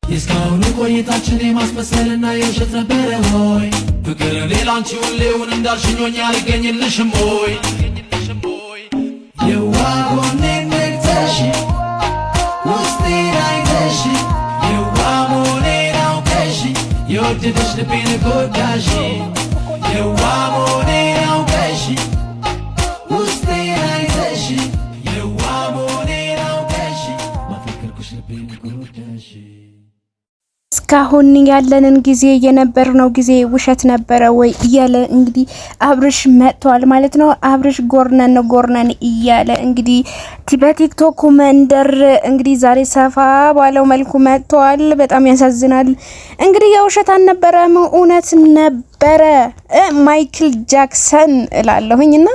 የስካሁኑ ቆይታችን የማስመሰልና የውሸት ነበረ ሆይ ፍቅር ሌላንቺ ሁሌውን እንዳልሽኞኝ አልገኝልሽም ሆይ የዋጎኔ ነግተሽ ውስጤን አይተሽ የዋሞኔን አውቀሽ የወደደሽ ልቤን ጎዳሽ የዋሞኔን አውቀሽ ውስጤን አይተሽ የዋሞኔን አውቀሽ ማፈቀርኩሽ ልቤን ጎዳሽ እስካሁን ያለንን ጊዜ የነበርነው ጊዜ ውሸት ነበረ ወይ እያለ እንግዲህ አብርሽ መጥቷል ማለት ነው። አብርሽ ጎርነን እያለ እንግዲህ በቲክቶክ መንደር እንግዲህ ዛሬ ሰፋ ባለው መልኩ መጥቷል። በጣም ያሳዝናል። እንግዲህ የውሸት አልነበረም እውነት ነበረ። ማይክል ጃክሰን እላለሁኝና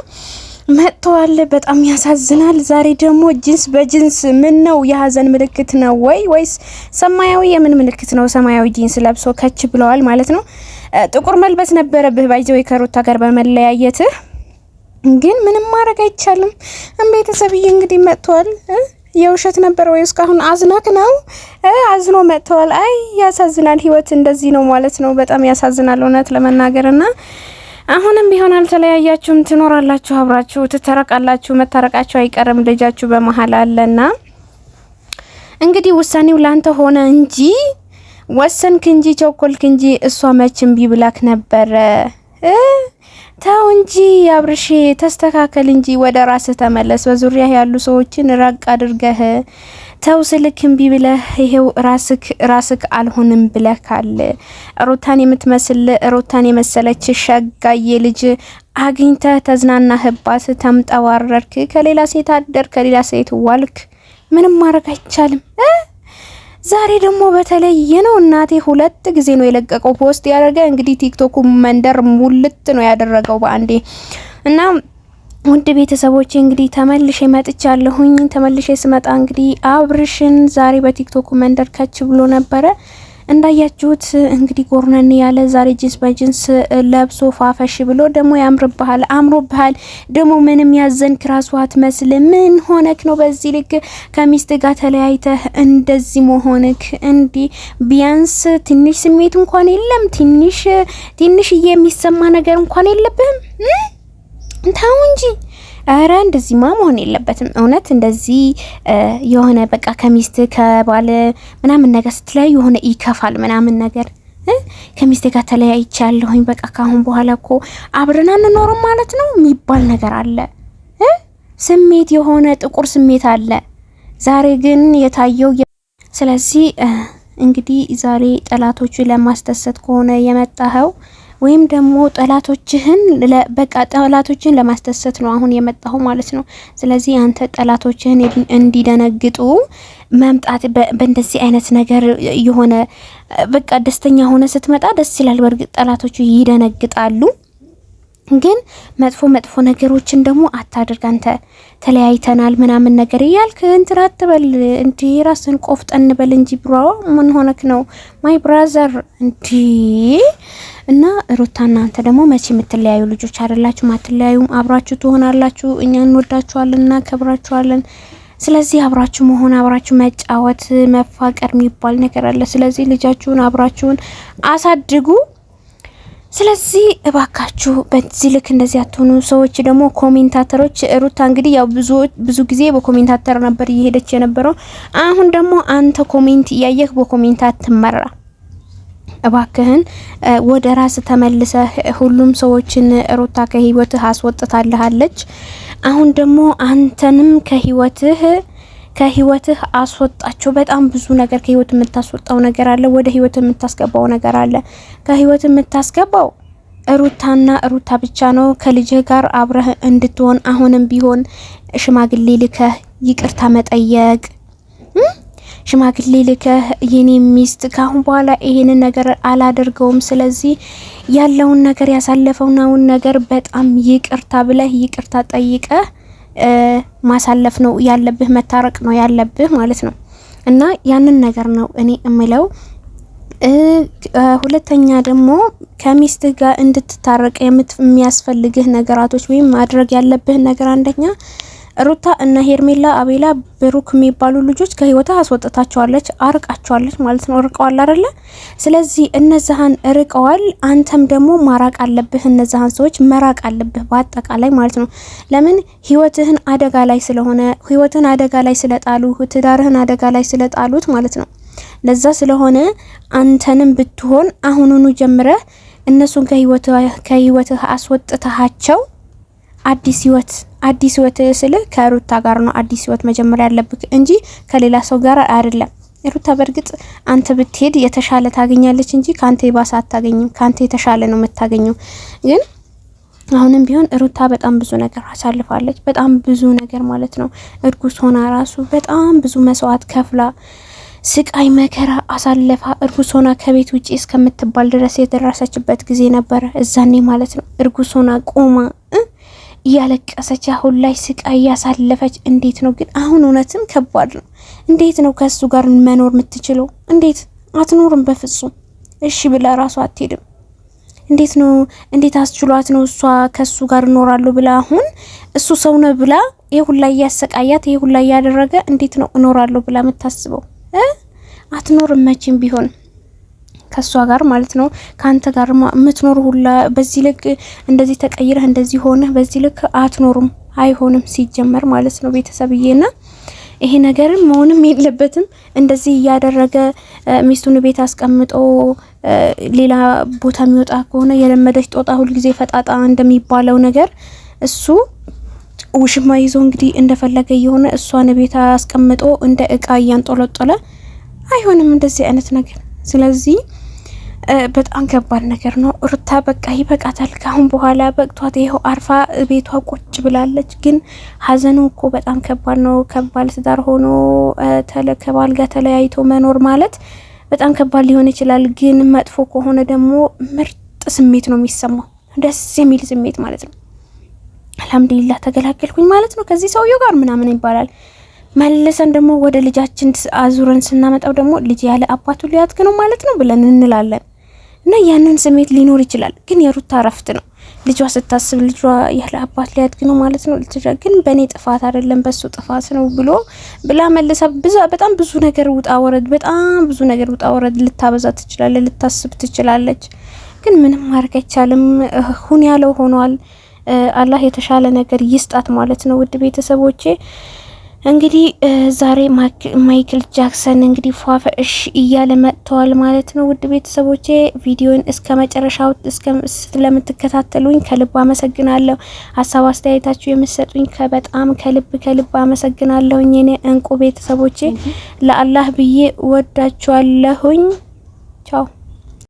መጥቷል። በጣም ያሳዝናል። ዛሬ ደግሞ ጂንስ በጂንስ ምን ነው የሀዘን ምልክት ነው ወይስ ሰማያዊ የምን ምልክት ነው? ሰማያዊ ጂንስ ለብሶ ከች ብለዋል ማለት ነው። ጥቁር መልበስ ነበረብህ ባይዘው ከሩታ ጋር በመለያየትህ ግን ምንም ማድረግ አይቻልም። ቤተሰብዬ እንግዲህ መጥቷል። የውሸት ነበር ወይ እስካሁን አዝናክ ነው? አዝኖ መጥቷል። አይ ያሳዝናል። ህይወት እንደዚህ ነው ማለት ነው። በጣም ያሳዝናል እውነት ለመናገርና አሁንም ቢሆን አልተለያያችሁም፣ ትኖራላችሁ፣ አብራችሁ ትተረቃላችሁ። መታረቃችሁ አይቀርም። ልጃችሁ በመሃል አለና እንግዲህ ውሳኔው ላንተ ሆነ እንጂ ወሰንክ እንጂ ቸኮልክ እንጂ እሷ መቼም ቢብላክ ነበረ። ተው እንጂ አብርሽ ተስተካከል እንጂ ወደ ራስህ ተመለስ። በዙሪያ ያሉ ሰዎችን ራቅ አድርገህ ተው ስልክም ቢብለህ ይሄው ራስክ አልሆንም ብለህ ካለ ሩታን የምትመስል ሩታን የመሰለች ሸጋዬ ልጅ አግኝተህ ተዝናናህባት፣ ተምጠዋረርክ፣ ከሌላ ሴት አደር፣ ከሌላ ሴት ዋልክ። ምንም ማድረግ አይቻልም። ዛሬ ደግሞ በተለየ ነው እናቴ 2 ጊዜ ነው የለቀቀው ፖስት ያደረገ። እንግዲህ ቲክቶክ መንደር ሙልት ነው ያደረገው በአንዴ እና ውድ ቤተሰቦቼ እንግዲህ ተመልሼ መጥቻለሁኝ። ተመልሼ ስመጣ እንግዲህ አብርሽን ዛሬ በቲክቶክ መንደር ከች ብሎ ነበረ። እንዳያችሁት እንግዲህ ጎርነን ያለ ዛሬ ጂንስ በጂንስ ለብሶ ፋፈሽ ብሎ ደግሞ ያምርብሃል፣ አምሮብሃል። ደግሞ ምንም ያዘንክ ራሱ አትመስል። ምን ሆነክ ነው በዚህ ልክ ከሚስት ጋር ተለያይተህ እንደዚህ መሆንክ? እንዲ ቢያንስ ትንሽ ስሜት እንኳን የለም? ትንሽ የሚሰማ ነገር እንኳን የለብህም? ታው እንጂ አረ እንደዚህማ መሆን የለበትም። እውነት እንደዚህ የሆነ በቃ ከሚስት ከባለ ምናምን ነገር ስትለያዩ የሆነ ይከፋል ምናምን ነገር ከሚስት ጋር ተለያይቻለሁኝ በቃ ካሁን በኋላ እኮ አብረን አንኖርም ማለት ነው የሚባል ነገር አለ። ስሜት የሆነ ጥቁር ስሜት አለ። ዛሬ ግን የታየው ስለዚህ እንግዲህ ዛሬ ጠላቶቹ ለማስደሰት ከሆነ የመጣኸው ወይም ደግሞ ጠላቶችህን ለማስደሰት ነው አሁን የመጣው ማለት ነው። ስለዚህ አንተ ጠላቶችህን እንዲደነግጡ መምጣት በእንደዚህ አይነት ነገር የሆነ በቃ ደስተኛ ሆነ ስትመጣ ደስ ይላል። በርግጥ ጠላቶቹ ይደነግጣሉ። ግን መጥፎ ነገሮችን ደግሞ አታድርግ። አንተ ተለያይተናል ምናምን ነገር ያልክ እንትን አትበል እንዴ። ራስን ቆፍጠን በል እንጂ ብሮ ምን ሆነክ ነው ማይ ብራዘር እንዴ? እና ሩታና አንተ ደግሞ መቼ የምትለያዩ ልጆች አይደላችሁ፣ ማትለያዩም፣ አብራችሁ ትሆናላችሁ። እኛ እንወዳችኋለንና ከብራችኋለን። ስለዚህ አብራችሁ መሆን፣ አብራችሁ መጫወት፣ መፋቀር የሚባል ነገር አለ። ስለዚህ ልጃችሁን አብራችሁን አሳድጉ። ስለዚህ እባካችሁ በዚህ ልክ እንደዚህ አትሆኑ። ሰዎች ደግሞ ኮሜንታተሮች ሩታ እንግዲህ ያው ብዙ ጊዜ በኮሜንታተር ነበር እየሄደች የነበረው። አሁን ደግሞ አንተ ኮሜንት እያየህ በኮሜንታት ትመራ። እባክህን ወደ ራስ ተመልሰህ ሁሉም ሰዎችን ሩታ ከህይወትህ አስወጥታለች። አሁን ደግሞ አንተንም ከህይወትህ አስወጣቸው። በጣም ብዙ ነገር ከህይወት የምታስወጣው ነገር አለ፣ ወደ ህይወት የምታስገባው ነገር አለ። ከህይወት የምታስገባው ሩታና ሩታ ብቻ ነው። ከልጅህ ጋር አብረህ እንድትሆን አሁንም ቢሆን ሽማግሌ ልከህ ይቅርታ መጠየቅ፣ ሽማግሌ ልከህ የኔ ሚስት ካሁን በኋላ ይሄንን ነገር አላደርገውም፣ ስለዚህ ያለውን ነገር ያሳለፈውን ነገር በጣም ይቅርታ ብለህ ይቅርታ ጠይቀህ ማሳለፍ ነው ያለብህ፣ መታረቅ ነው ያለብህ ማለት ነው። እና ያንን ነገር ነው እኔ እምለው። ሁለተኛ ደግሞ ከሚስት ጋር እንድትታረቅ የሚያስፈልግህ ነገራቶች ወይም ማድረግ ያለብህ ነገር አንደኛ ሩታ እና ሄርሜላ አቤላ ብሩክ የሚባሉ ልጆች ከህይወቷ አስወጥታቸዋለች፣ አርቃቸዋለች ማለት ነው። ርቀዋል አይደለ? ስለዚህ እነዛን ርቀዋል። አንተም ደግሞ ማራቅ አለብህ፣ እነዛን ሰዎች መራቅ አለብህ በአጠቃላይ ማለት ነው። ለምን ህይወትህን አደጋ ላይ ስለሆነ ህይወትህን አደጋ ላይ ስለጣሉ ትዳርህን አደጋ ላይ ስለጣሉት ማለት ነው። ለዛ ስለሆነ አንተንም ብትሆን አሁኑኑ ጀምረህ እነሱን ከህይወትህ አስወጥተሃቸው አዲስ ህይወት ስለ ከሩታ ጋር ነው አዲስ ህይወት መጀመሪያ ያለብህ እንጂ ከሌላ ሰው ጋር አይደለም። ሩታ በርግጥ አንተ ብትሄድ የተሻለ ታገኛለች እንጂ ካንተ ይባስ አታገኝም። ካንተ የተሻለ ነው የምታገኘው። ግን አሁንም ቢሆን ሩታ በጣም ብዙ ነገር አሳልፋለች። በጣም ብዙ ነገር ማለት ነው። እርጉዝ ሆና ራሱ በጣም ብዙ መስዋዕት ከፍላ ስቃይ መከራ አሳለፋ እርጉዝ ሆና ከቤት ውጪ እስከምትባል ድረስ የደረሰችበት ጊዜ ነበር። እዛኔ ማለት ነው እርጉዝ ሆና ቆማ እያለቀሰች አሁን ላይ ስቃይ ያሳለፈች። እንዴት ነው ግን አሁን እውነትም ከባድ ነው። እንዴት ነው ከሱ ጋር መኖር የምትችለው? እንዴት አትኖርም? በፍጹም እሺ ብላ ራሷ አትሄድም። እንዴት ነው እንዴት አስችሏት ነው እሷ ከሱ ጋር እኖራለሁ ብላ አሁን እሱ ሰው ነው ብላ ይሁላ ያሰቃያት ይሁላ ያደረገ እንዴት ነው እኖራለሁ ብላ የምታስበው? አትኖርም መቼም ቢሆን ከሷ ጋር ማለት ነው። ካንተ ጋር የምትኖር ሁላ በዚህ ልክ እንደዚህ ተቀይረህ እንደዚህ ሆነ በዚህ ልክ አትኖርም። አይሆንም ሲጀመር ማለት ነው ቤተሰብዬና ይሄ ነገር መሆንም የለበትም። እንደዚህ ያደረገ ሚስቱን ቤት አስቀምጦ ሌላ ቦታ የሚወጣ ከሆነ የለመደች ጦጣ ሁሉ ጊዜ ፈጣጣ እንደሚባለው ነገር እሱ ውሽማ ይዞ እንግዲህ እንደፈለገ የሆነ እሷን ቤት አስቀምጦ እንደ እቃ ያንጦለጦለ አይሆንም እንደዚህ አይነት ነገር። ስለዚህ በጣም ከባድ ነገር ነው። ሩታ በቃ ይበቃታል። ካሁን በኋላ በቅቷት ይሄው አርፋ ቤቷ ቁጭ ብላለች። ግን ሀዘኑ እኮ በጣም ከባድ ነው። ከባል ትዳር ሆኖ ከባል ጋር ተለያይቶ መኖር ማለት በጣም ከባድ ሊሆን ይችላል። ግን መጥፎ ከሆነ ደግሞ ምርጥ ስሜት ነው የሚሰማው፣ ደስ የሚል ስሜት ማለት ነው። አልሐምዱሊላህ ተገላገልኩኝ ማለት ነው ከዚህ ሰውዬው ጋር ምናምን ይባላል። መልሰን ደግሞ ወደ ልጃችን አዙረን ስናመጣው ደግሞ ልጅ ያለ አባቱ ሊያድግ ነው ማለት ነው ብለን እንላለን። እና ያንን ስሜት ሊኖር ይችላል። ግን የሩታ ረፍት ነው። ልጇ ስታስብ ልጇ ያለ አባት ሊያድግ ነው ማለት ነው። ግን በኔ ጥፋት አይደለም በሱ ጥፋት ነው ብላ መልሳ በጣም ብዙ ነገር ውጣ ወረድ ልታበዛ ትችላለች፣ ልታስብ ትችላለች። ግን ምንም ማድረግ አይቻልም። ሁን ያለው ሆኗል። አላህ የተሻለ ነገር ይስጣት ማለት ነው። ውድ ቤተሰቦቼ እንግዲህ ዛሬ ማይክል ጃክሰን እንግዲህ ፏፈሽ እያለ መጥተዋል ማለት ነው። ውድ ቤተሰቦቼ ቪዲዮን እስከ መጨረሻው ስለምትከታተሉኝ ከልብ አመሰግናለሁ። ሀሳብ አስተያየታችሁ የምትሰጡኝ በጣም ከልብ አመሰግናለሁ። እኔ እንቁ ቤተሰቦቼ ለአላህ ብዬ ወዳችኋለሁኝ። ቻው